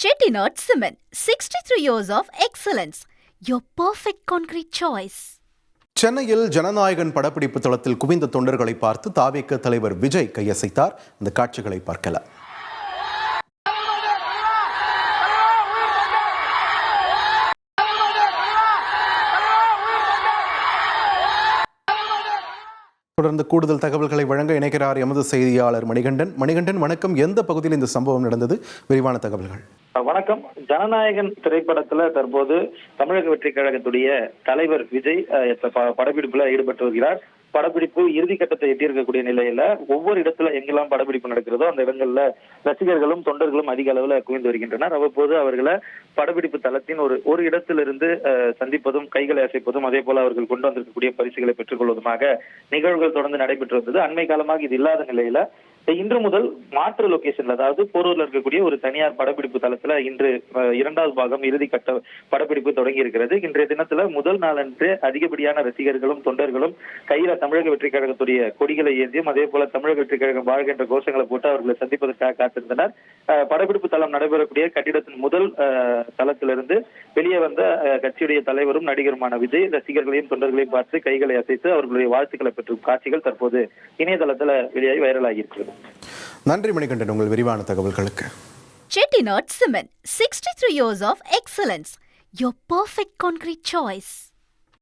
Chettinad Cement, 63 years of excellence. Your perfect concrete choice. சென்னையில் ஜனநாயகன் படப்பிடிப்பு தளத்தில் குவிந்த தொண்டர்களை பார்த்து தாவேக தலைவர் விஜய் கையசைத்தார். இந்த காட்சிகளை பார்க்கலாம். தொடர்ந்து கூடுதல் தகவல்களை வழங்க இணைக்கிறார் எமது செய்தியாளர் மணிகண்டன். மணிகண்டன், வணக்கம். எந்த பகுதியில் இந்த சம்பவம் நடந்தது? விரிவான தகவல்கள். வணக்கம். ஜனநாயகன் திரைப்படத்துல தற்போது தமிழக வெற்றி கழகத்துடைய தலைவர் விஜய் படப்பிடிப்புல ஈடுபட்டு வருகிறார். படப்பிடிப்பு இறுதி கட்டத்தை எட்டியிருக்கக்கூடிய நிலையில ஒவ்வொரு இடத்துல எங்கெல்லாம் படப்பிடிப்பு நடக்கிறதோ அந்த இடங்கள்ல ரசிகர்களும் தொண்டர்களும் அதிக அளவுல குவிந்து வருகின்றனர். அவ்வப்போது அவர்களை படப்பிடிப்பு தளத்தின் ஒரு இடத்திலிருந்து சந்திப்பதும், கைகளை அசைப்பதும், அதே போல அவர்கள் கொண்டு வந்திருக்கக்கூடிய பரிசுகளை பெற்றுக் கொள்வதுமாக நிகழ்வுகள் தொடர்ந்து நடைபெற்று வந்தது. அண்மை காலமாக இது இல்லாத நிலையில இன்று முதல் மாற்று லொகேஷன்ல, அதாவது போரூர்ல இருக்கக்கூடிய ஒரு தனியார் படப்பிடிப்பு தளத்துல இன்று இரண்டாவது பாகம் இறுதி கட்ட படப்பிடிப்பு தொடங்கி இருக்கிறது. இன்றைய தினத்துல முதல் நாளன்று அதிகப்படியான ரசிகர்களும் தொண்டர்களும் கையில தமிழக வெற்றி கழகத்துடைய கொடிகளை ஏந்தியும், அதே போல தமிழக வெற்றி கழகம் வாழ்க என்ற கோஷங்களை போட்டு அவர்களை சந்திப்பதற்காக காத்திருந்தனர். படப்பிடிப்பு தளம் நடைபெறக்கூடிய கட்டிடத்தின் முதல் தளத்திலிருந்து வெளியே வந்த கட்சியுடைய தலைவரும் நடிகருமான விஜய் ரசிகர்களையும் தொண்டர்களையும் பார்த்து கைகளை அசைத்து அவர்களுடைய வாழ்த்துக்களை பெற்றும் காட்சிகள் தற்போது இணையதளத்துல வெளியாகி வைரலாகி இருக்கிறது. நன்றி மணிகண்டன், உங்கள் விரிவான தகவல்களுக்கு. Chettinad Cement, 63 years of excellence. Your perfect concrete choice.